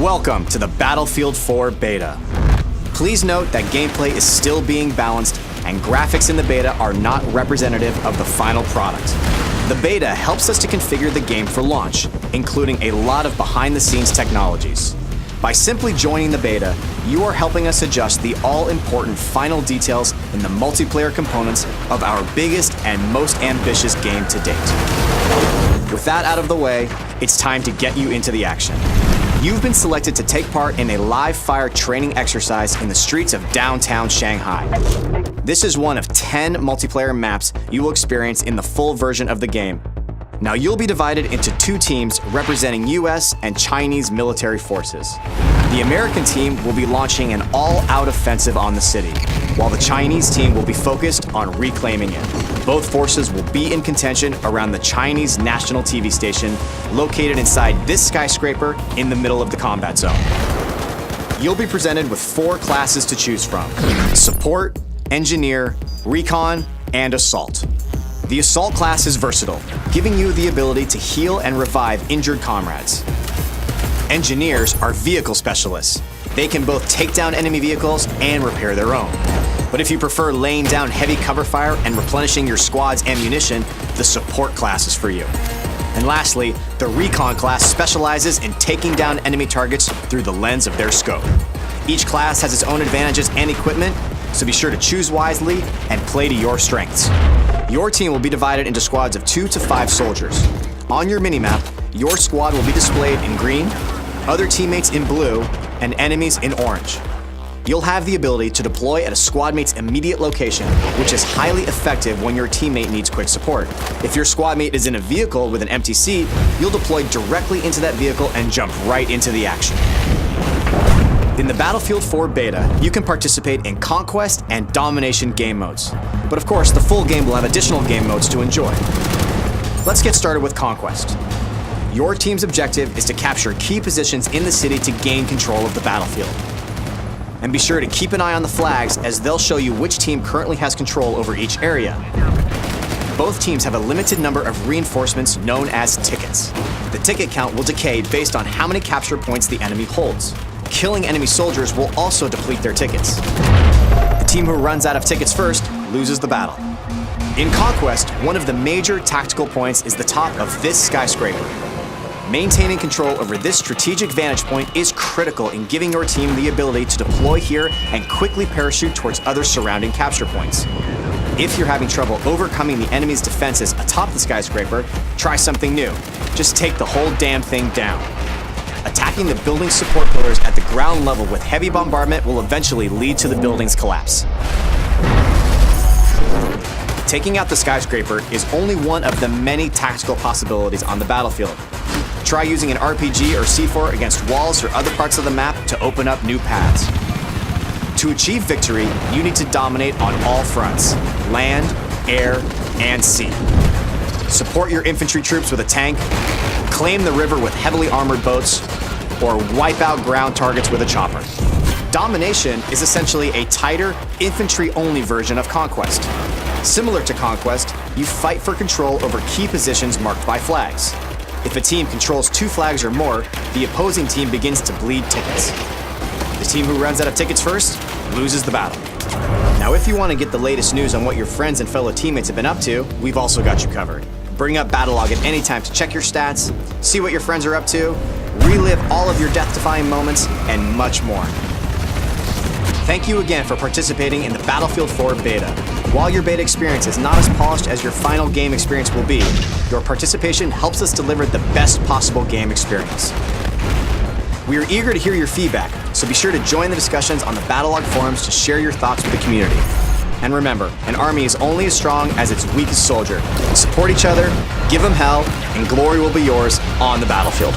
Welcome to the Battlefield 4 beta. Please note that gameplay is still being balanced and graphics in the beta are not representative of the final product. The beta helps us to configure the game for launch, including a lot of behind-the-scenes technologies. By simply joining the beta, you are helping us adjust the all-important final details in the multiplayer components of our biggest and most ambitious game to date. With that out of the way, it's time to get you into the action. You've been selected to take part in a live-fire training exercise in the streets of downtown Shanghai. This is one of 10 multiplayer maps you will experience in the full version of the game. Now you'll be divided into two teams representing US and Chinese military forces. The American team will be launching an all-out offensive on the city, while the Chinese team will be focused on reclaiming it. Both forces will be in contention around the Chinese national TV station located inside this skyscraper in the middle of the combat zone. You'll be presented with 4 classes to choose from: Support, Engineer, Recon, and Assault. The Assault class is versatile, giving you the ability to heal and revive injured comrades. Engineers are vehicle specialists. They can both take down enemy vehicles and repair their own. But if you prefer laying down heavy cover fire and replenishing your squad's ammunition, the Support class is for you. And lastly, the Recon class specializes in taking down enemy targets through the lens of their scope. Each class has its own advantages and equipment, so be sure to choose wisely and play to your strengths. Your team will be divided into squads of 2 to 5 soldiers. On your minimap, your squad will be displayed in green, other teammates in blue, and enemies in orange. You'll have the ability to deploy at a squad mate's immediate location, which is highly effective when your teammate needs quick support. If your squad mate is in a vehicle with an empty seat, you'll deploy directly into that vehicle and jump right into the action. In the Battlefield 4 beta, you can participate in Conquest and Domination game modes. But of course, the full game will have additional game modes to enjoy. Let's get started with Conquest. Your team's objective is to capture key positions in the city to gain control of the battlefield. And be sure to keep an eye on the flags, as they'll show you which team currently has control over each area. Both teams have a limited number of reinforcements known as tickets. The ticket count will decay based on how many capture points the enemy holds. Killing enemy soldiers will also deplete their tickets. The team who runs out of tickets first loses the battle. In Conquest, one of the major tactical points is the top of this skyscraper. Maintaining control over this strategic vantage point is critical in giving your team the ability to deploy here and quickly parachute towards other surrounding capture points. If you're having trouble overcoming the enemy's defenses atop the skyscraper, try something new. Just take the whole damn thing down. Attacking the building's support pillars at the ground level with heavy bombardment will eventually lead to the building's collapse. Taking out the skyscraper is only one of the many tactical possibilities on the battlefield. Try using an RPG or C4 against walls or other parts of the map to open up new paths. To achieve victory, you need to dominate on all fronts: land, air, and sea. Support your infantry troops with a tank, claim the river with heavily armored boats, or wipe out ground targets with a chopper. Domination is essentially a tighter, infantry-only version of Conquest. Similar to Conquest, you fight for control over key positions marked by flags. If a team controls 2 flags or more, the opposing team begins to bleed tickets. The team who runs out of tickets first loses the battle. Now, if you want to get the latest news on what your friends and fellow teammates have been up to, we've also got you covered. Bring up Battlelog at any time to check your stats, see what your friends are up to, relive all of your death-defying moments, and much more. Thank you again for participating in the Battlefield 4 beta. While your beta experience is not as polished as your final game experience will be, your participation helps us deliver the best possible game experience. We are eager to hear your feedback, so be sure to join the discussions on the Battlelog forums to share your thoughts with the community. And remember, an army is only as strong as its weakest soldier. Support each other, give them hell, and glory will be yours on the battlefield.